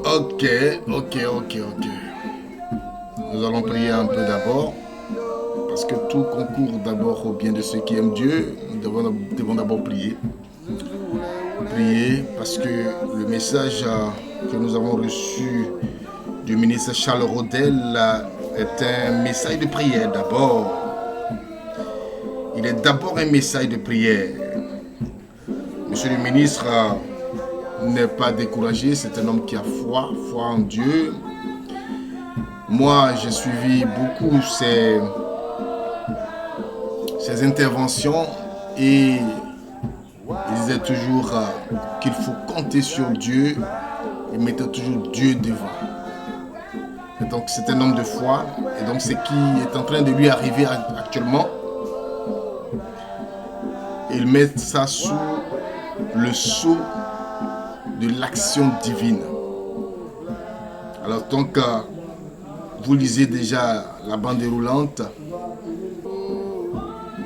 Ok. Nous allons prier un peu d'abord, parce que tout concourt d'abord au bien de ceux qui aiment Dieu. Nous devons d'abord prier. Prier parce que le message que nous avons reçu du ministre Charles Rodel est un message de prière d'abord. Il est d'abord un message de prière. Monsieur le ministre n'est pas découragé, c'est un homme qui a foi en Dieu. Moi, j'ai suivi beaucoup ses interventions et il disait toujours qu'il faut compter sur Dieu et mettre toujours Dieu devant. Et donc c'est un homme de foi et donc ce qui est en train de lui arriver actuellement, il met ça sous le sceau de l'action divine. Alors donc vous lisez déjà la bande déroulante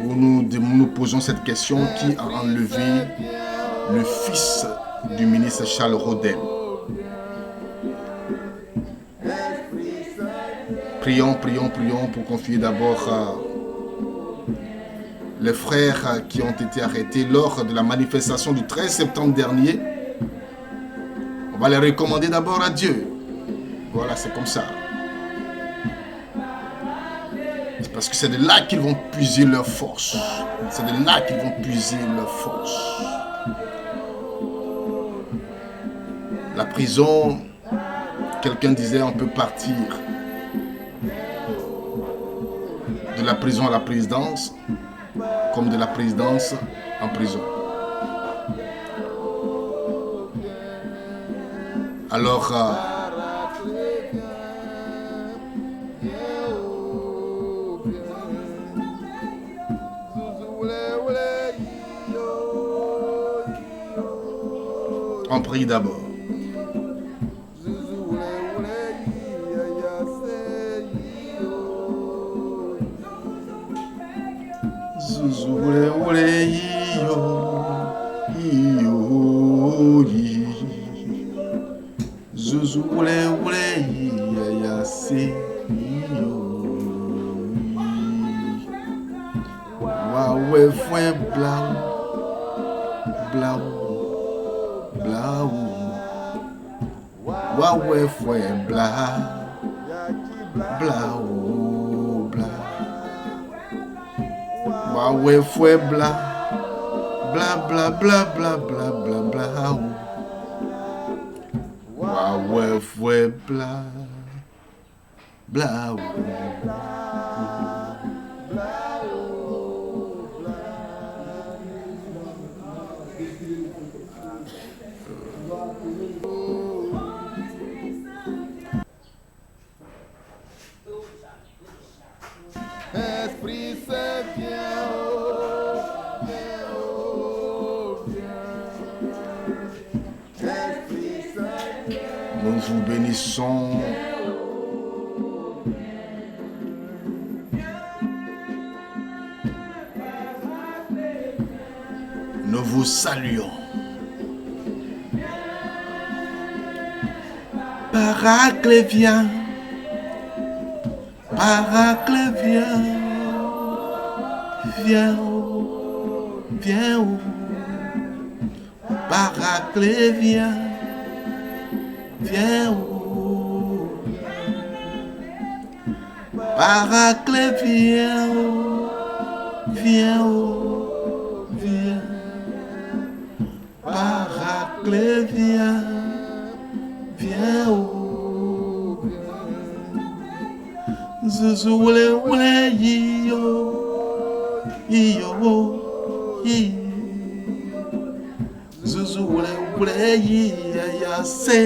où nous posons cette question: qui a enlevé le fils du ministre Charles Rodel? Prions pour confier d'abord les frères qui ont été arrêtés lors de la manifestation du 13 septembre dernier. On va les recommander d'abord à Dieu. Voilà, c'est comme ça. C'est parce que c'est de là qu'ils vont puiser leur force. C'est de là qu'ils vont puiser leur force. La prison, quelqu'un disait, on peut partir de la prison à la présidence, comme de la présidence en prison. Alors, on prie d'abord. Fue bla bla bla bla bla bla bla bla. Waouh, fue bla bla. Nous vous bénissons. Nous vous saluons. Paracle vient. Paracle vient. Viens. Viens. Paracle vient. Viens, Paracle, viens, viens, viens, Paracle, viens, viens, Zouzoule, oule, yo, Zouzoule, oule, ya, se.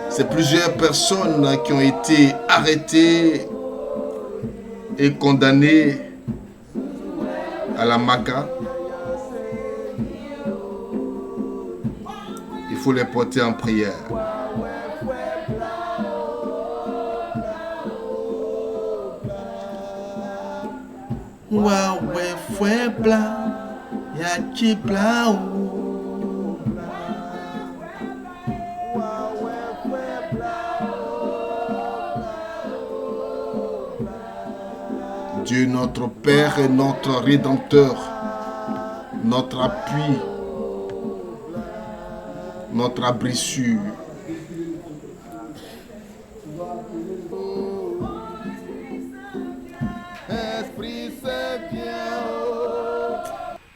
C'est plusieurs personnes qui ont été arrêtées et condamnées à la Maca. Il faut les porter en prière. Waouh, fouet blanc, y'a qui blanc. Dieu notre Père et notre Rédempteur, notre appui, notre abri sûr.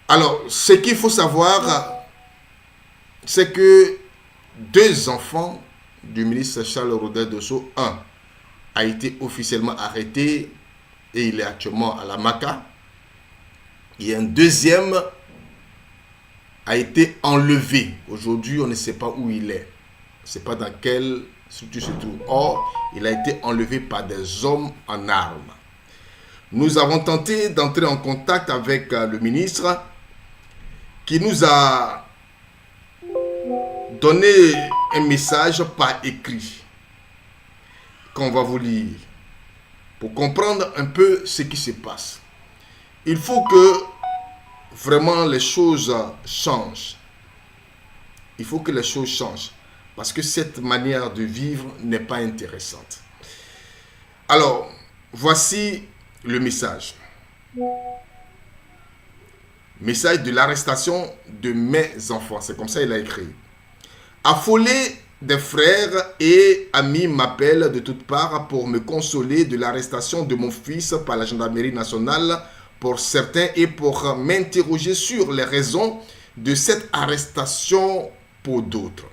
Alors, ce qu'il faut savoir, c'est que 2 enfants du ministre Charles Rodel Dosso, un a été officiellement arrêté et il est actuellement à la Maka. Et un deuxième a été enlevé. Aujourd'hui, on ne sait pas où il est. On ne sait pas dans quelle structure se trouve. Or, il a été enlevé par des hommes en armes. Nous avons tenté d'entrer en contact avec le ministre qui nous a donné un message par écrit qu'on va vous lire pour comprendre un peu ce qui se passe. Il faut que vraiment les choses changent. Il faut que les choses changent parce que cette manière de vivre n'est pas intéressante. Alors, voici le message. Message de l'arrestation de mes enfants. C'est comme ça qu'il a écrit. Affolé, des frères et amis m'appellent de toutes parts pour me consoler de l'arrestation de mon fils par la gendarmerie nationale pour certains et pour m'interroger sur les raisons de cette arrestation pour d'autres.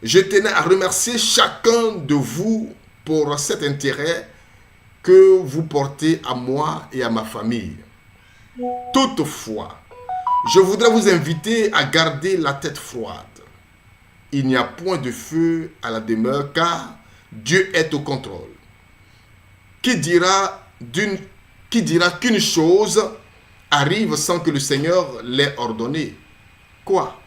Je tenais à remercier chacun de vous pour cet intérêt que vous portez à moi et à ma famille. Toutefois, je voudrais vous inviter à garder la tête froide. Il n'y a point de feu à la demeure car Dieu est au contrôle. Qui dira qu'une chose arrive sans que le Seigneur l'ait ordonné? Quoi?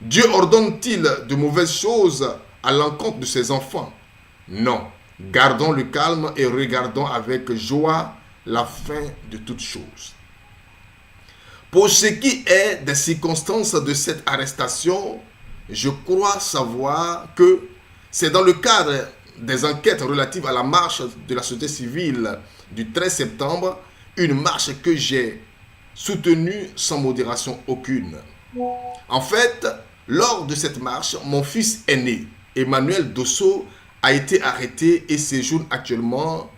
Dieu ordonne-t-il de mauvaises choses à l'encontre de ses enfants? Non. Gardons le calme et regardons avec joie la fin de toutes choses. Pour ce qui est des circonstances de cette arrestation, je crois savoir que c'est dans le cadre des enquêtes relatives à la marche de la société civile du 13 septembre, une marche que j'ai soutenue sans modération aucune. En fait, lors de cette marche, mon fils aîné, Emmanuel Dosso, a été arrêté et séjourne actuellement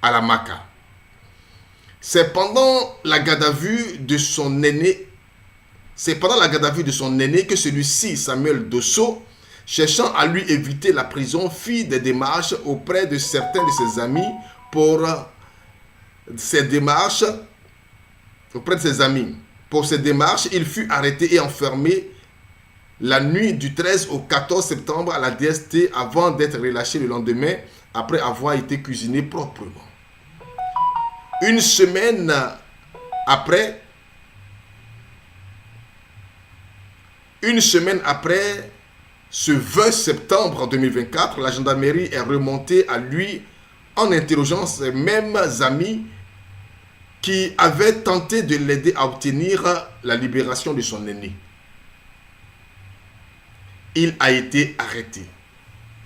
à la Maka. C'est pendant la garde à vue de son aîné que celui-ci, Samuel Dosso, cherchant à lui éviter la prison, fit des démarches auprès de certains de ses amis Pour ces démarches, il fut arrêté et enfermé la nuit du 13 au 14 septembre à la DST avant d'être relâché le lendemain après avoir été cuisiné proprement. Une semaine après, ce 20 septembre 2024, la gendarmerie est remontée à lui en interrogeant ses mêmes amis qui avaient tenté de l'aider à obtenir la libération de son aîné. Il a été arrêté.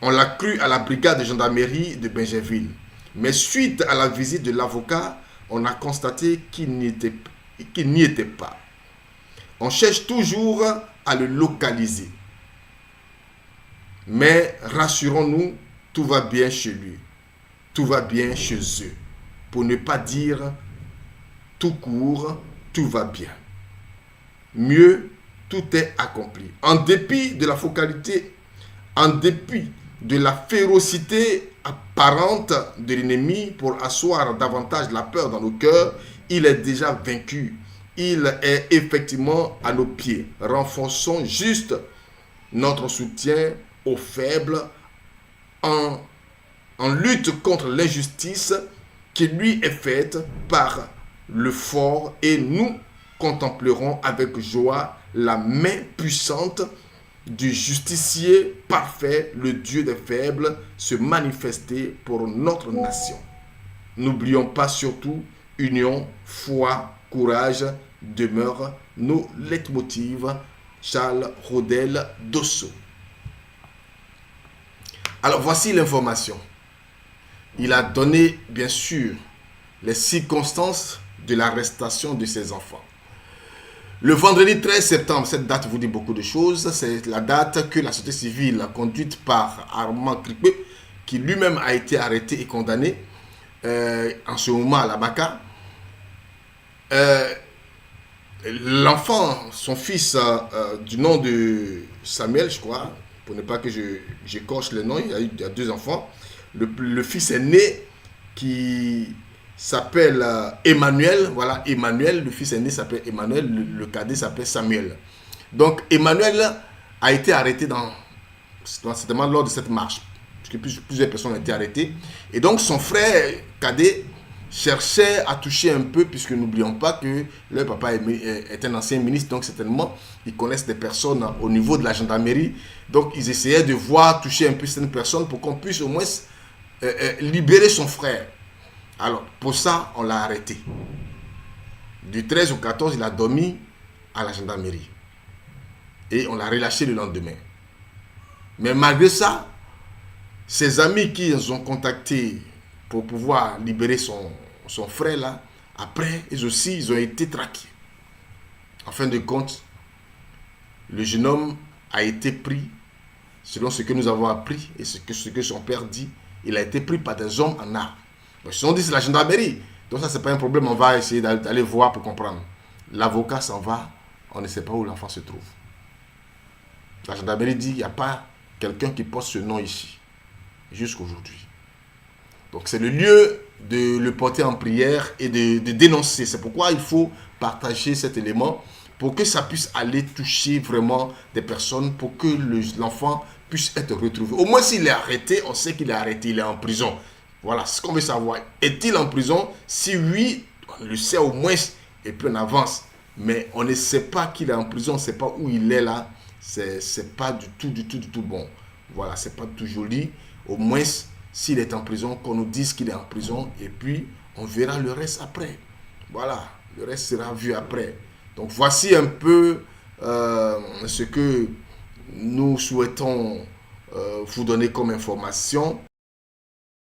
On l'a cru à la brigade de gendarmerie de Bingerville. Mais suite à la visite de l'avocat, on a constaté qu'il n'y était pas. On cherche toujours à le localiser. Mais rassurons-nous, tout va bien chez lui. Tout va bien chez eux. Pour ne pas dire tout court, tout va bien. Mieux, tout est accompli. En dépit de la focalité, en dépit de la férocité apparente de l'ennemi pour asseoir davantage la peur dans nos cœurs, il est déjà vaincu. Il est effectivement à nos pieds. Renforçons juste notre soutien aux faibles en lutte contre l'injustice qui lui est faite par le fort et nous contemplerons avec joie la main puissante du justicier parfait, le Dieu des faibles, se manifester pour notre nation. N'oublions pas surtout union, foi, courage, demeure, nos leitmotivs. Charles Rodel Dosso. Alors voici l'information. Il a donné bien sûr les circonstances de l'arrestation de ses enfants. Le vendredi 13 septembre, cette date vous dit beaucoup de choses, c'est la date que la société civile conduite par Armand Kripé, qui lui-même a été arrêté et condamné en ce moment à la BACA. L'enfant, son fils, du nom de Samuel, je crois, pour ne pas que j'écorche le nom, il y a 2 enfants. Le fils aîné qui s'appelle Emmanuel, voilà, Emmanuel, le fils aîné s'appelle Emmanuel, le cadet s'appelle Samuel. Donc Emmanuel a été arrêté certainement lors de cette marche, puisque plusieurs personnes ont été arrêtées. Et donc son frère cadet cherchait à toucher un peu, puisque n'oublions pas que leur papa est un ancien ministre, donc certainement ils connaissent des personnes au niveau de la gendarmerie. Donc ils essayaient de voir toucher un peu certaines personnes pour qu'on puisse au moins libérer son frère. Alors pour ça on l'a arrêté. Du 13 au 14 il a dormi à la gendarmerie et on l'a relâché le lendemain. Mais malgré ça, ses amis qui ont contacté pour pouvoir libérer son frère là, après, ils aussi, ils ont été traqués. En fin de compte, le jeune homme a été pris, selon ce que nous avons appris et ce que son père dit, il a été pris par des hommes en armes. Donc, si on dit c'est la gendarmerie, donc ça c'est pas un problème, on va essayer d'aller voir pour comprendre. L'avocat s'en va, on ne sait pas où l'enfant se trouve. La gendarmerie dit qu'il n'y a pas quelqu'un qui porte ce nom ici, jusqu'aujourd'hui. Donc c'est le lieu de le porter en prière et de dénoncer. C'est pourquoi il faut partager cet élément pour que ça puisse aller toucher vraiment des personnes, pour que l'enfant puisse être retrouvé. Au moins s'il est arrêté, on sait qu'il est arrêté, il est en prison. Voilà, c'est ce qu'on veut savoir. Est-il en prison? Si oui, on le sait au moins et puis on avance. Mais on ne sait pas qu'il est en prison, on ne sait pas où il est là. C'est pas du tout bon. Voilà, c'est pas tout joli. Au moins, s'il est en prison, qu'on nous dise qu'il est en prison et puis on verra le reste après. Voilà, le reste sera vu après. Donc voici un peu ce que nous souhaitons vous donner comme information.